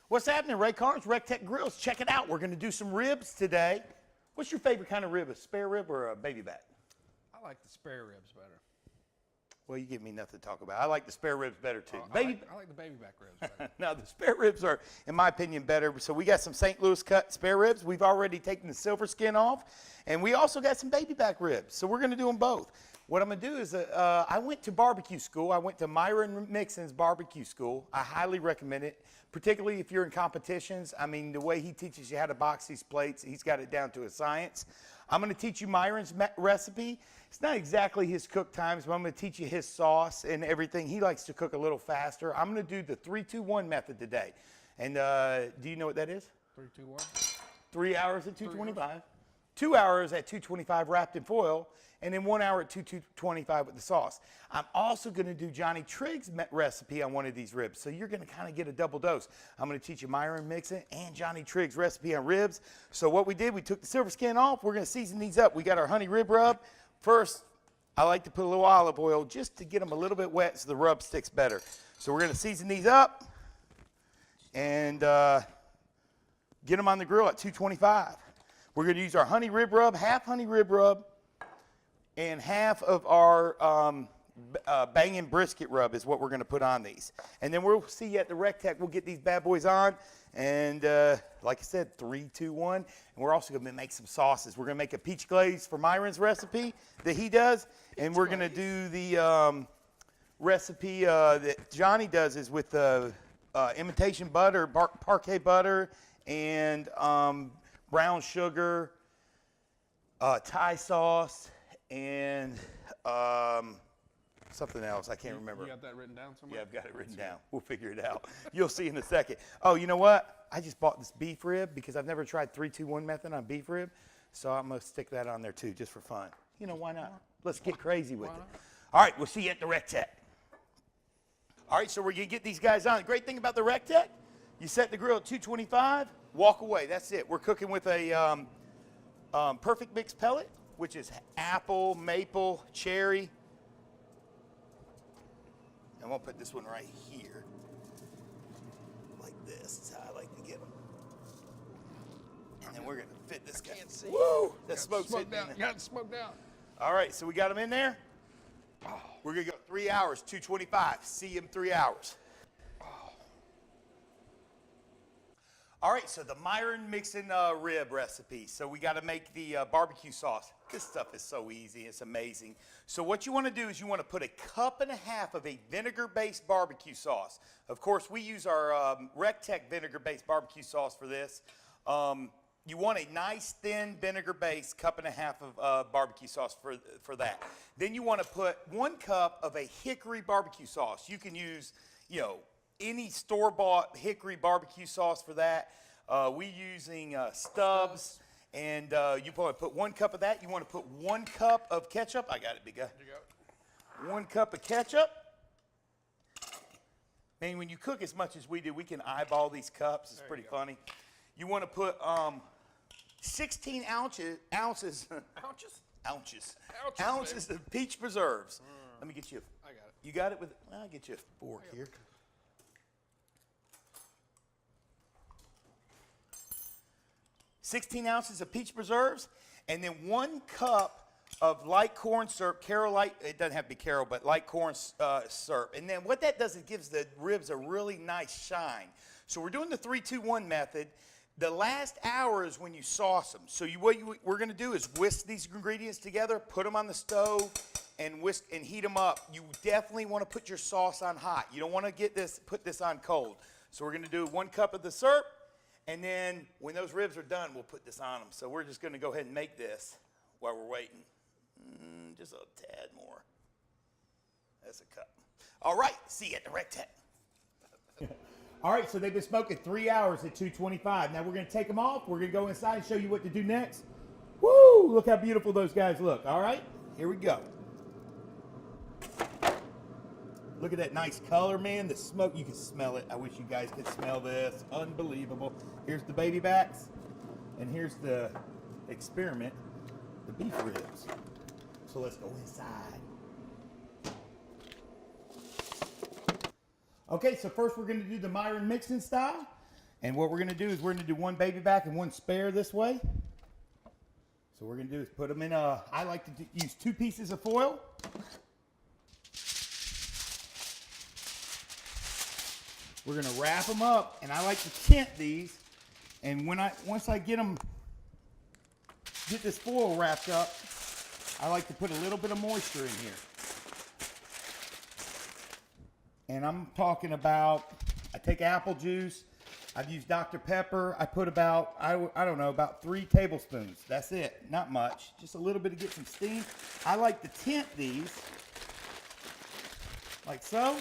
What's happening, Ray Carnes, RecTech Grills? Check it out. We're going to do some ribs today. What's your favorite kind of rib, a spare rib or a baby back? I like the spare ribs better. Well, you give me nothing to talk about. I like the spare ribs better too. I like the baby back ribs better. Now, the spare ribs are, in my opinion, better. So we got some St. Louis cut spare ribs. We've already taken the silver skin off. And we also got some baby back ribs. So we're going to do them both. What I'm going to do is, I went to barbecue school. I went to Myron Mixon's barbecue school. I highly recommend it, particularly if you're in competitions. I mean, the way he teaches you how to box these plates, he's got it down to a science. I'm going to teach you Myron's recipe. It's not exactly his cook times, but I'm going to teach you his sauce and everything. He likes to cook a little faster. I'm going to do the 3-2-1 method today. And do you know what that is? 3-2-1. 3 hours at 225. 2 hours at 225 wrapped in foil, and then 1 hour at 225 with the sauce. I'm also going to do Johnny Triggs' recipe on one of these ribs, so you're going to kind of get a double dose. I'm going to teach you Myron Mixon and Johnny Triggs' recipe on ribs. So what we did, we took the silver skin off. We're going to season these up. We got our honey rib rub. First, I like to put a little olive oil just to get them a little bit wet so the rub sticks better. So we're going to season these up and get them on the grill at 225. We're going to use our honey rib rub, half honey rib rub, and half of our banging brisket rub is what we're going to put on these. And then we'll see you at the RecTech. We'll get these bad boys on. And like I said, 3-2-1. And we're also going to make some sauces. We're going to make a peach glaze for Myron's recipe that he does. And we're going to do the recipe that Johnny does is with imitation butter, parquet butter, and brown sugar, Thai sauce, and something else. I can't remember. You got that written down somewhere? Yeah, I've got it written down. We'll figure it out. You'll see in a second. Oh, you know what? I just bought this beef rib because I've never tried 3-2-1 method on beef rib. So I'm going to stick that on there too, just for fun. You know, why not? Let's get crazy with it. All right, we'll see you at the RecTech. All right, so we're going to get these guys on. The great thing about the RecTech, you set the grill at 225, walk away. That's it. We're cooking with a perfect mix pellet, which is apple, maple, cherry. And we'll put this one right here. Like this. That's how I like to get them. And then we're going to fit this guy. Can't see. Woo! That smoke's hitting down. in Got it smoked out. All right, so we got them in there. We're going to go 3 hours, 225. See you in 3 hours. All right, so the Myron Mixon rib recipe. So we got to make the barbecue sauce. This stuff is so easy. It's amazing. So what you want to do is you want to put 1.5 cups of a vinegar-based barbecue sauce. Of course, we use our RecTech vinegar-based barbecue sauce for this. You want a nice, thin vinegar-based 1.5 cups of barbecue sauce for that. Then you want to put 1 cup of a hickory barbecue sauce. You can use, you know, any store-bought hickory barbecue sauce for that. We using Stubbs, and you want to put 1 cup of that. You want to put 1 cup of ketchup. I got it, big guy. 1 cup of ketchup. And when you cook as much as we do, we can eyeball these cups. It's pretty funny. You want to put 16 ounces of peach preserves. Let me get you. I got it. You got it with. I'll get you a fork here. 16 ounces of peach preserves, and then 1 cup of light corn syrup, it doesn't have to be Carol, but light corn syrup. And then what that does, it gives the ribs a really nice shine. So we're doing the 3-2-1 method. The last hour is when you sauce them. So what we're going to do is whisk these ingredients together, put them on the stove, and whisk and heat them up. You definitely want to put your sauce on hot. You don't want to put this on cold. So we're going to do 1 cup of the syrup. And then when those ribs are done, we'll put this on them. So we're just going to go ahead and make this while we're waiting. Just a tad more. That's a cup. All right, see you at the RecTech. All right, so they've been smoking 3 hours at 225. Now we're going to take them off. We're going to go inside and show you what to do next. Woo! Look how beautiful those guys look. All right, here we go. Look at that nice color, man. The smoke, you can smell it. I wish you guys could smell this. Unbelievable. Here's the baby backs, and here's the experiment, the beef ribs. So let's go inside. Okay, so first we're going to do the Myron Mixon style. And what we're going to do is we're going to do one baby back and one spare this way. So what we're going to do is put them in I like to use 2 pieces of foil. We're going to wrap them up, and I like to tent these. And once I get this foil wrapped up, I like to put a little bit of moisture in here. And I'm talking about, I take apple juice. I've used Dr. Pepper. I put about, I don't know, about 3 tablespoons. That's it. Not much. Just a little bit to get some steam. I like to tent these like so.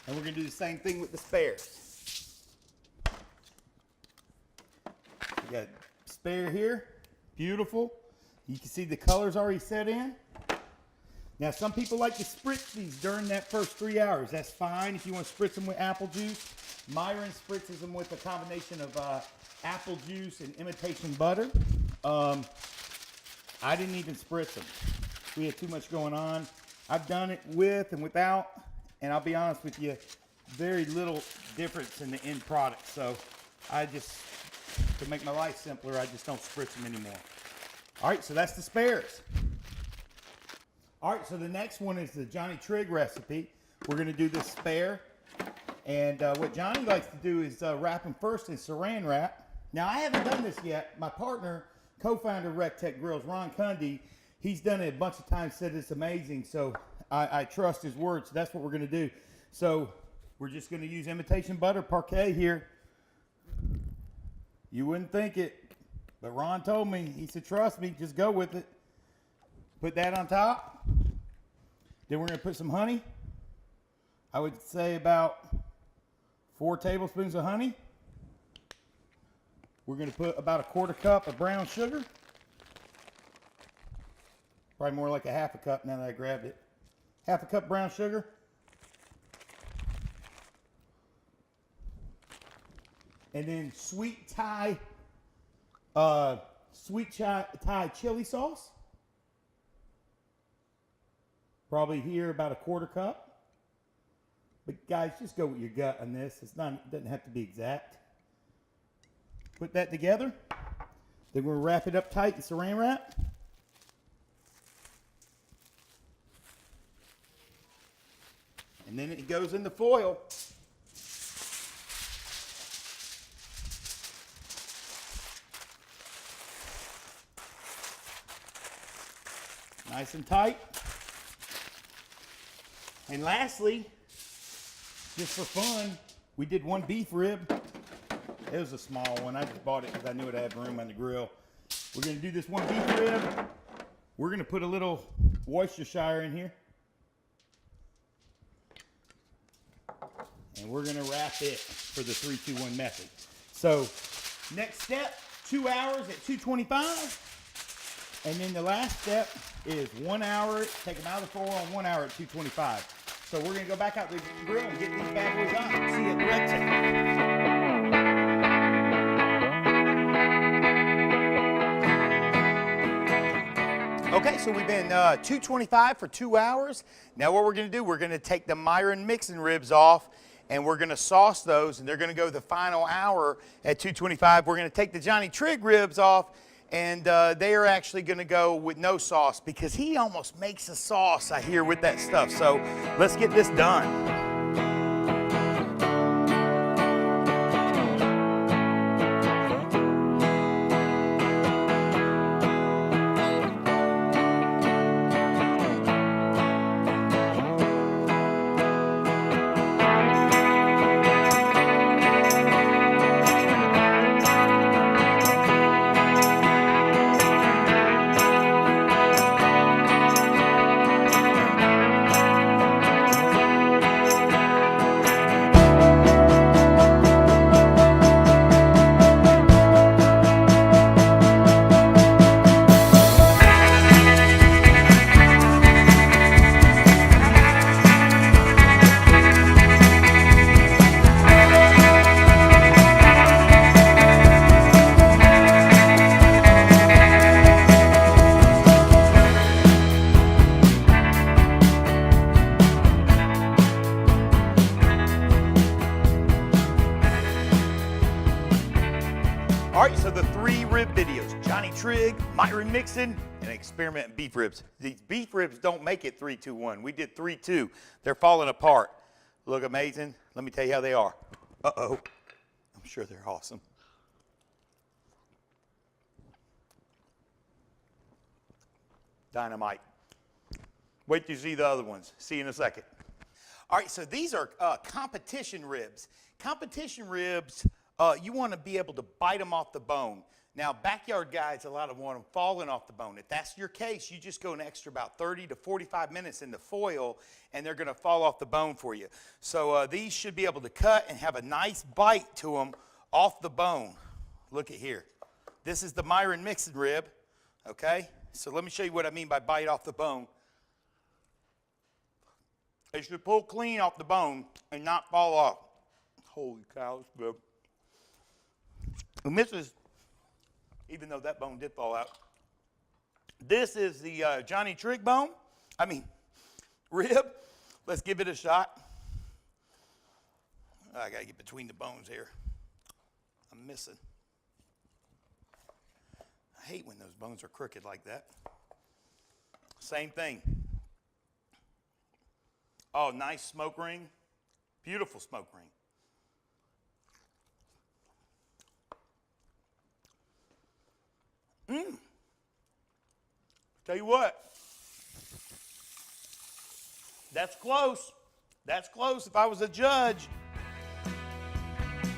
And we're going to do the same thing with the spares. We got spare here. Beautiful. You can see the colors already set in. Now, some people like to spritz these during that first 3 hours. That's fine if you want to spritz them with apple juice. Myron spritzes them with a combination of apple juice and imitation butter. I didn't even spritz them. We had too much going on. I've done it with and without, and I'll be honest with you, very little difference in the end product. So I just, to make my life simpler, I just don't spritz them anymore. All right, so that's the spares. All right, so the next one is the Johnny Trigg recipe. We're going to do this spare. And what Johnny likes to do is wrap them first in saran wrap. Now, I haven't done this yet. My partner, co-founder of RecTech Grills, Ron Cundy, he's done it a bunch of times, said it's amazing. So I trust his word. So that's what we're going to do. So we're just going to use imitation butter parquet here. You wouldn't think it, but Ron told me. He said, trust me, just go with it. Put that on top. Then we're going to put some honey. I would say about 4 tablespoons of honey. We're going to put about 1/4 cup of brown sugar. Probably more like a 1/2 cup now that I grabbed it. 1/2 cup brown sugar. And then sweet Thai chili sauce. Probably here about 1/4 cup. But guys, just go with your gut on this. It doesn't have to be exact. Put that together. Then we'll wrap it up tight in saran wrap. And then it goes in the foil. Nice and tight. And lastly, just for fun, we did 1 beef rib. It was a small one. I just bought it because I knew it had room on the grill. We're going to do this 1 beef rib. We're going to put a little Worcestershire in here. And we're going to wrap it for the 3-2-1 method. So next step, 2 hours at 225. And then the last step is 1 hour, take them out of the foil on 1 hour at 225. So we're going to go back out to the grill and get these bad boys on. See you at the RecTech. Okay, so we've been 225 for 2 hours. Now what we're going to do, we're going to take the Myron mixing ribs off and we're going to sauce those, and they're going to go the final hour at 225. We're going to take the Johnny Trigg ribs off, and they are actually going to go with no sauce because he almost makes a sauce, I hear, with that stuff. So let's get this done. All right, so the 3 rib videos, Johnny Trigg, Myron Mixon, and Experiment in Beef Ribs. These beef ribs don't make it 3, 2, 1. We did 3, 2. They're falling apart. Look amazing. Let me tell you how they are. Uh-oh. I'm sure they're awesome. Dynamite. Wait till you see the other ones. See you in a second. All right, so these are competition ribs. Competition ribs, you want to be able to bite them off the bone. Now, backyard guys, a lot of them want them falling off the bone. If that's your case, you just go an extra about 30 to 45 minutes in the foil, and they're going to fall off the bone for you. So these should be able to cut and have a nice bite to them off the bone. Look at here. This is the Myron Mixon rib, okay? So let me show you what I mean by bite off the bone. They should pull clean off the bone and not fall off. Holy cow, it's good. And this is, even though that bone did fall out, this is the Johnny Trigg rib. Let's give it a shot. I got to get between the bones here. I'm missing. I hate when those bones are crooked like that. Same thing. Oh, nice smoke ring. Beautiful smoke ring. Tell you what. That's close. That's close if I was a judge.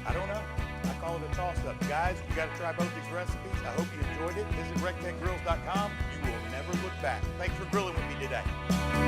I don't know. I call it a toss-up. Guys, you got to try both these recipes. I hope you enjoyed it. Visit rectechgrills.com. You will never look back. Thanks for grilling with me today.